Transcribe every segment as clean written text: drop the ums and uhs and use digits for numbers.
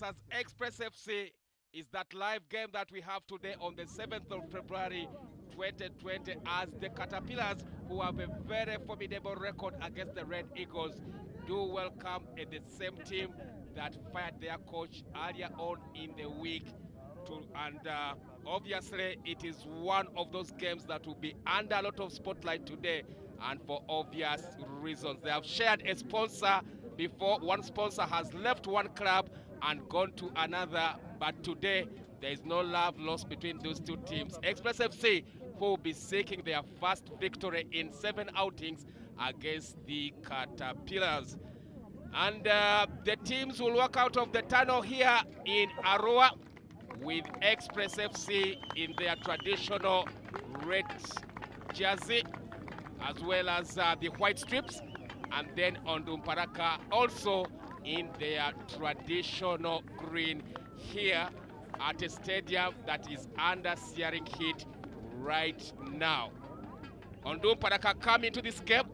As Express FC is that live game that we have today on the 7th of February 2020 as the Caterpillars, who have a very formidable record against the Red Eagles, do welcome the same team that fired their coach earlier on in the week. And obviously it is one of those games that will be under a lot of spotlight today, and for obvious reasons. They have shared a sponsor before. One sponsor has left one club and gone to another, but today there is no love lost between those two teams. Express FC, who will be seeking their first victory in 7 outings against the Caterpillars. And the teams will walk out of the tunnel here in Arua with Express FC in their traditional red jersey, as well as the white strips, and then Onduparaka also in their traditional green here at a stadium that is under searing heat right now. Onduparaka come into this game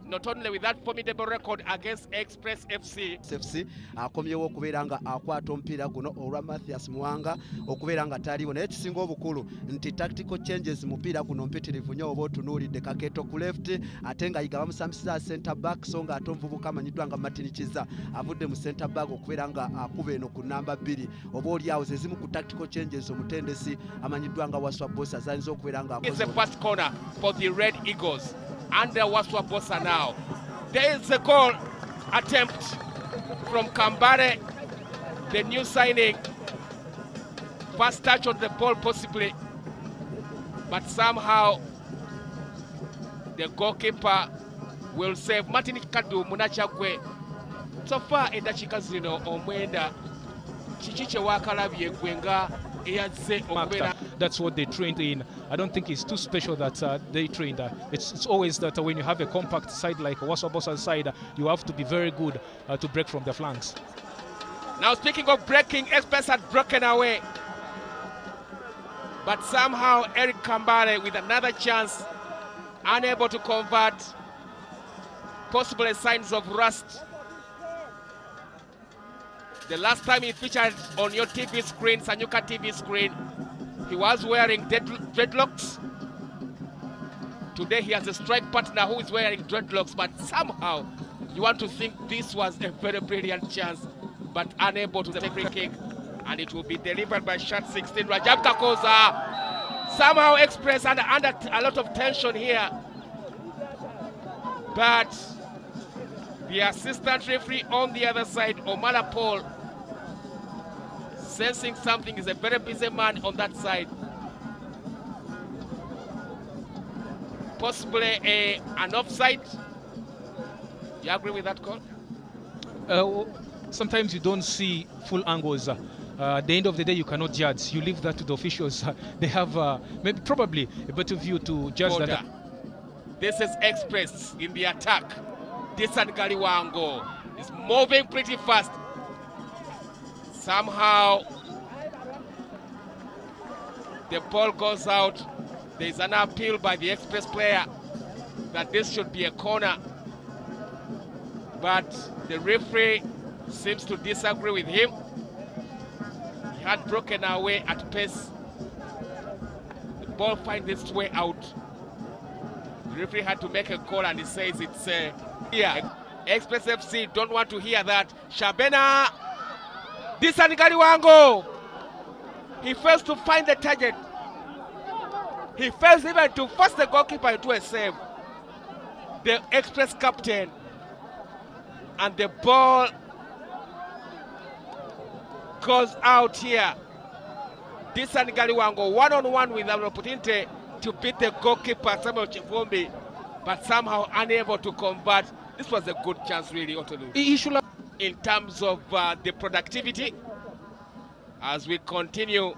not only with that formidable record against Express FC. FC akomyewo okubeera nga akwata omupiira guno olwa Mathias Mwanga okubeera nga taliwo, naye kisinga obukulu nti tactical changes mupiira guno mpitirivu nnyo oba otunuulidde Kaketo ku left ate nga yiga bamusambisiza center back, so nga ate omuvubuka amanyiddwa nga Matinikiza avudde mu center back okubeera nga akuba eno ku namba 2 oba oliawo ze zimu ku tactical changes omutendesi amanyiddwa nga Waswa Bossa zayinza okubeera nga It's the first corner for the Red Eagles under Waswa Bossa now. There is a goal attempt from Kambare, the new signing. First touch on the ball possibly, but somehow the goalkeeper will save. Martin Kadu Munachakwe. So far edakika zino omwenda chichiche wakalabye gwenga eyaze okubera. That's what they trained in. I don't think it's too special that they trained. It's always that when you have a compact side like Waswa Bossa's side, you have to be very good to break from the flanks. Now speaking of breaking, Express had broken away. But somehow Eric Kambare with another chance, unable to convert. Possibly signs of rust. The last time he featured on your TV screen, Sanyuka TV screen, he was wearing dreadlocks. Today he has a strike partner who is wearing dreadlocks, but somehow you want to think this was a very brilliant chance, but unable to take free kick, and it will be delivered by shot 16. Rajab Kakoza. Somehow Express under a lot of tension here, but the assistant referee on the other side, Omala Paul, sensing something, is a very busy man on that side. Possibly an offside. You agree with that call? Sometimes you don't see full angles. At the end of the day, you cannot judge. You leave that to the officials. They have maybe probably a better view to judge that. This is Express in the attack. Disan Galiwango is moving pretty fast. Somehow the ball goes out. There is an appeal by the Express player that this should be a corner, but the referee seems to disagree with him. He had broken away at pace. The ball finds its way out. The referee had to make a call, and he says it's here. Express FC don't want to hear that. Shabena Disan Galiwango. He fails to find the target. He fails even to force the goalkeeper into a save. The Express captain, and the ball goes out here. Disan Galiwango one-on-one with an opportunity to beat the goalkeeper Samuel Chivumbi, but somehow unable to convert. This was a good chance really, Otolu. He should have. In terms of the productivity, as we continue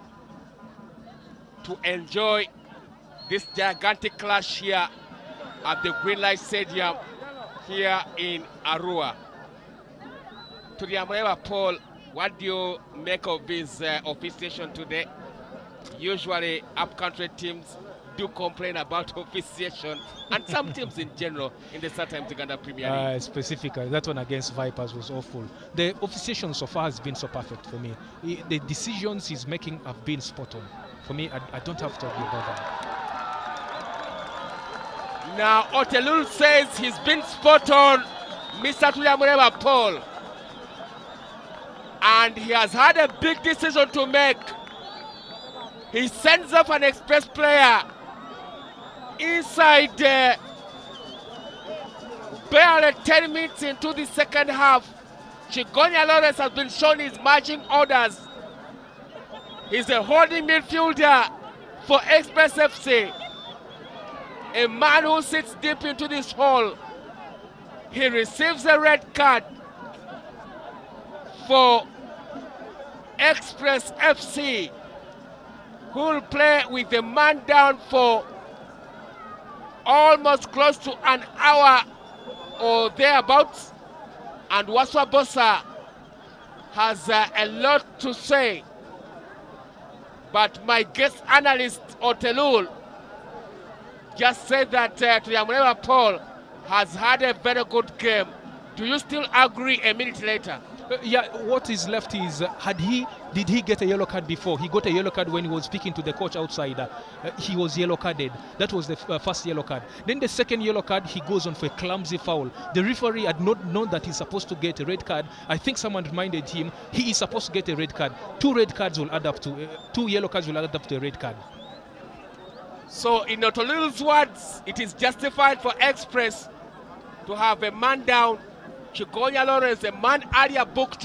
to enjoy this gigantic clash here at the Greenlight Stadium here in Arua. To the Amreva Paul, what do you make of his officiation today? Usually upcountry teams do complain about officiation and some teams in general in the Sometimes Uganda Premier League. Specifically, that one against Vipers was awful. The officiation so far has been so perfect for me. The decisions he's making have been spot on. For me, I don't have to argue about that. Now, Otelul says he's been spot on, Mr. Tuyamureba Paul. And he has had a big decision to make. He sends off an express player inside barely 10 minutes into the second half. Chigonia Lawrence has been shown his marching orders. He's a holding midfielder for Express FC. A man who sits deep into this hole. He receives a red card for Express FC, who will play with the man down for almost close to an hour or thereabouts. And Waswa Bossa has a lot to say. But my guest analyst, Otelul, just said that Tuyamureba Paul has had a very good game. Do you still agree a minute later? Yeah, what is left is, did he get a yellow card before? He got a yellow card when he was speaking to the coach outside. He was yellow carded. That was the first yellow card. Then the second yellow card, he goes on for a clumsy foul. The referee had not known that he's supposed to get a red card. I think someone reminded him he is supposed to get a red card. Two yellow cards will add up to a red card. So in Otolul's words, it is justified for Express to have a man down. Chigonia Lawrence, a man earlier booked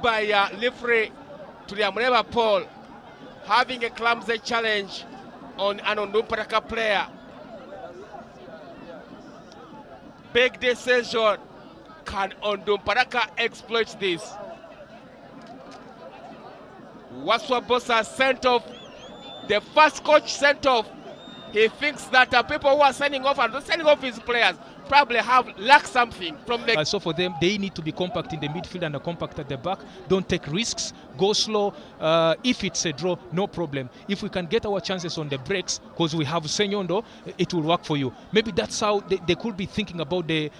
by referee Tuyamureba Paul, having a clumsy challenge on an Onduparaka player. Big decision. Can Onduparaka exploit this? Waswa Bossa sent off. The first coach sent off. He thinks that people who are signing off and sending off his players probably lack something from the... So for them, they need to be compact in the midfield and compact at the back. Don't take risks. Go slow. If it's a draw, no problem. If we can get our chances on the breaks, because we have Ssenyondo, it will work for you. Maybe that's how they could be thinking about the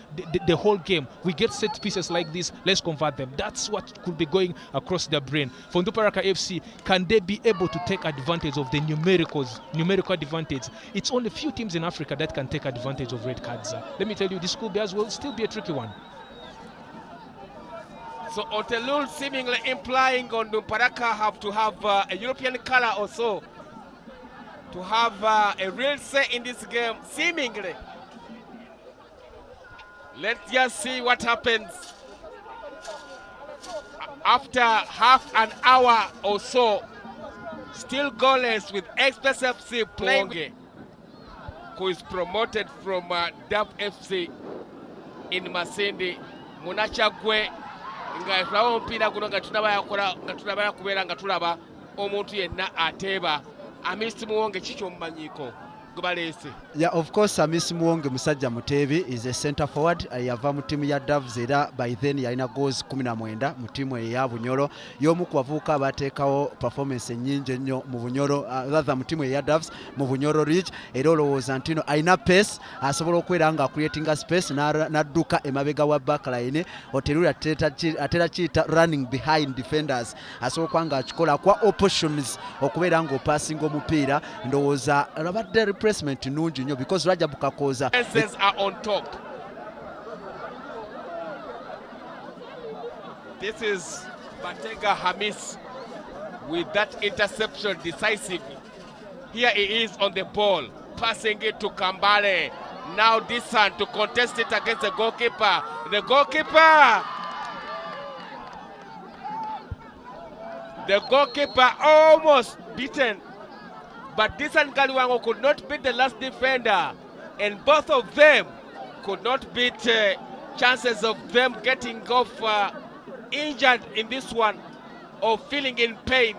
whole game. We get set pieces like this, let's convert them. That's what could be going across their brain. For Onduparaka FC, can they be able to take advantage of the numerical advantage? It's only few teams in Africa that can take advantage of red cards. Let me tell you, this could be as well still be a tricky one. So Otelul seemingly implying Onduparaka have to have a European color or so to have a real say in this game, seemingly. Let's just see what happens after half an hour or so. Still goalless with Express FC playing, who is promoted from DAP FC in Masindi. Munachagwe nga tulaba mpira guno nga tunaba kubeera nga tulaba omuntu yenna ateeba. Amisi Muwonge kikyo mumanyiko gubaleese. Yeah, of course, Amisi Muwonge musajja muteebi is a center forward. Yava mu timu ya Doves era by then yalina goals 19 mu timu eya Bunyoro. Y'omu ku bavubuka abateekawo performance ennyingi ennyo mu Bunyoro, rather mu timu eya Doves mu Bunyoro Ridge. Era olowooza nti alina pace, asobola okubeera nga creating space n'adduka emabega wa backline. Otelula atera kiyita running behind defenders. Asobola okuba nga akikola kwa opportunities okubeera nga opassinga omupiira. Ndowooza abadde replacement nungi nnyo because Rajab Kakoza are on top. This is Batega Hamis with that interception decisive. Here he is on the ball, passing it to Kambale. Now Disan to contest it against the goalkeeper. The goalkeeper almost beaten. But Disan Kaliwango could not beat the last defender. And both of them could not beat chances of them getting off injured in this one or feeling in pain.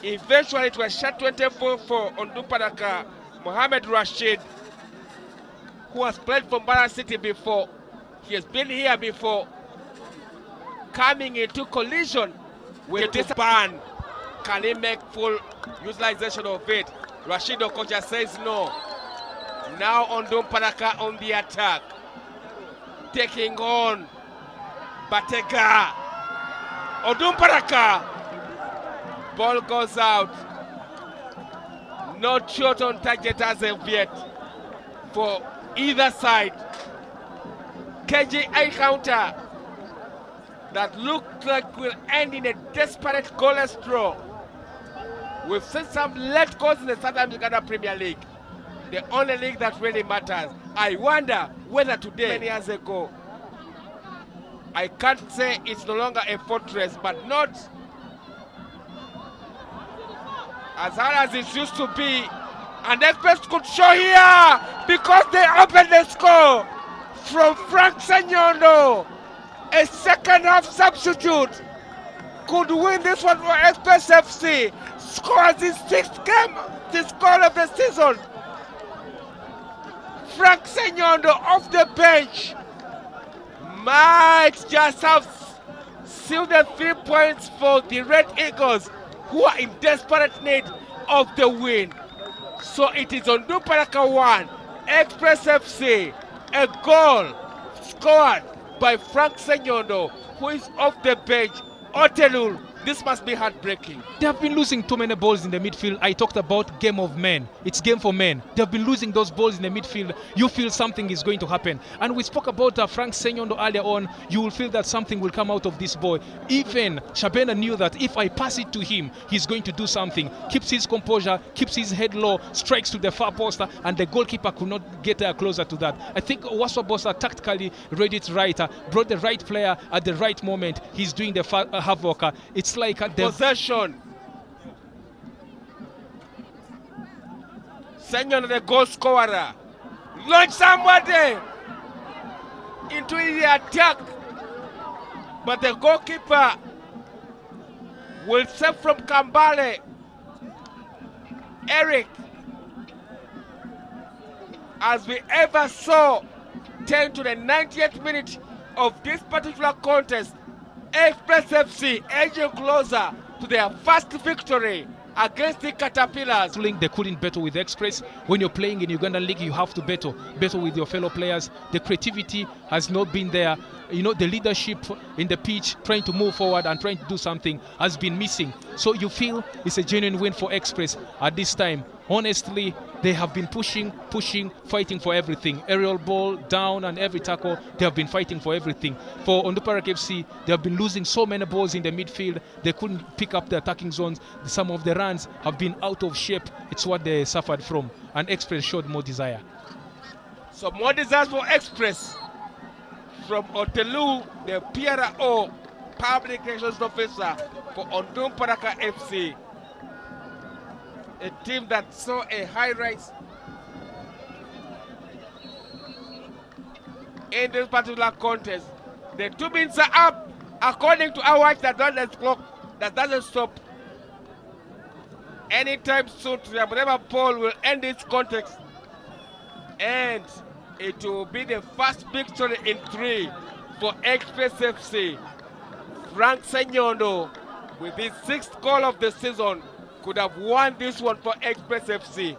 Eventually it was shot 24 for Onduparaka. Mohamed Rashid, who has played for Mbara City before. He has been here before. Coming into collision with this ban. Can he make full utilization of it? Rashid Okocha says no. Now Onduparaka on the attack. Taking on Batega. Onduparaka. Ball goes out. Not shot on target as of yet for either side. KGI counter that looked like will end in a desperate goalless draw. We've seen some late goals in the South African Premier League, the only league that really matters. I wonder whether today, many years ago, I can't say it's no longer a fortress, but not as hard as it used to be. And Express could show here because they opened the score from Frank Ssenyondo. A second half substitute could win this one for Express FC. Scores his 6th game, the score of the season. Frank Ssenyondo off the bench might just have sealed the 3 points for the Red Eagles, who are in desperate need of the win. So it is Onduparaka 1, Express FC, a goal scored by Frank Ssenyondo, who is off the bench. Otelul, this must be heartbreaking. They have been losing too many balls in the midfield. I talked about game of men. It's game for men. They have been losing those balls in the midfield. You feel something is going to happen. And we spoke about Frank Ssenyondo earlier on. You will feel that something will come out of this boy. Even Shabena knew that if I pass it to him, he's going to do something. Keeps his composure, keeps his head low, strikes to the far post, and the goalkeeper could not get closer to that. I think Waswa Bossa tactically read it right, brought the right player at the right moment. He's doing the havoc. It's like the possession. Ssenyondo, the goal scorer, launch somebody into the attack, but the goalkeeper will save from Kambale. Eric, as we ever saw, 10 to the 90th minute of this particular contest, Express FC edging closer to their first victory against the Caterpillars. They couldn't battle with Express. When you're playing in Ugandan League, you have to battle with your fellow players. The creativity has not been there. You know, the leadership in the pitch, trying to move forward and trying to do something, has been missing. So you feel it's a genuine win for Express at this time. Honestly, they have been pushing, fighting for everything. Aerial ball, down, and every tackle, they have been fighting for everything. For Onduparaka FC, they have been losing so many balls in the midfield. They couldn't pick up the attacking zones. Some of the runs have been out of shape. It's what they suffered from. And Express showed more desire. So more desires for Express from Otelu, the PRO, Public Relations Officer for Onduparaka FC. A team that saw a high rise in this particular contest. The 2 minutes are up. According to our watch, that clock that doesn't stop anytime soon. Whatever Paul will end this contest, and it will be the first victory in 3 for Express FC. Frank Ssenyondo, with his 6th goal of the season, could have won this one for Express FC.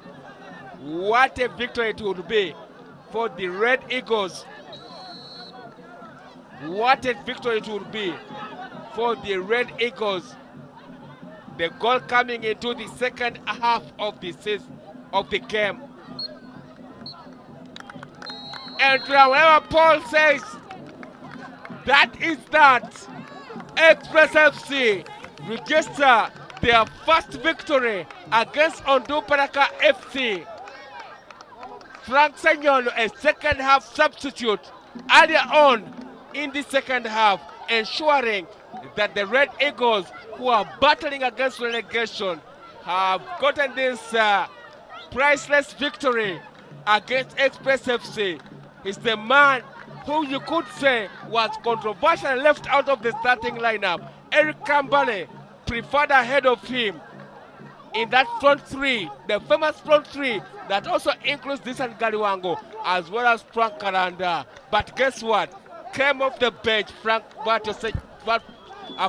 What a victory it would be for the Red Eagles. What a victory it would be for the Red Eagles. The goal coming into the second half of the season, of the game. And whatever Paul says, that is that. Express FC register their first victory against Onduparaka FC. Frank Ssenyondo, a second half substitute earlier on in the second half, ensuring that the Red Eagles, who are battling against relegation, have gotten this priceless victory against Express FC. He's the man who you could say was controversial and left out of the starting lineup. Eric Kambale preferred ahead of him in that front 3, the famous front 3 that also includes Disan Galiwango as well as Frank Karanda. But guess what? Came off the bench Frank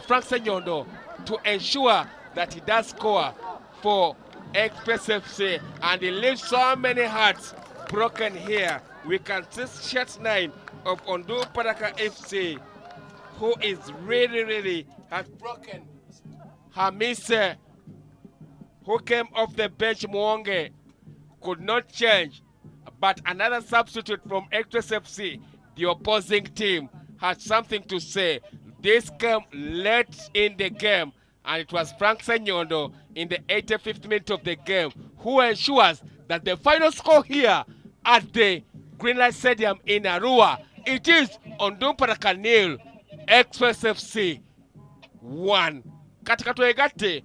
Ssenyondo to ensure that he does score for Express FC, and he leaves so many hearts broken here. We can see shirt 9 of Onduparaka FC, who is really has broken. Hamise, who came off the bench, Mwonge, could not change, but another substitute from Express FC, the opposing team, had something to say. This came late in the game, and it was Frank Ssenyondo in the 85th minute of the game who ensures that the final score here at the Greenlight Stadium in Arua, it is Onduparaka 0, Express FC 1. Katika tuegate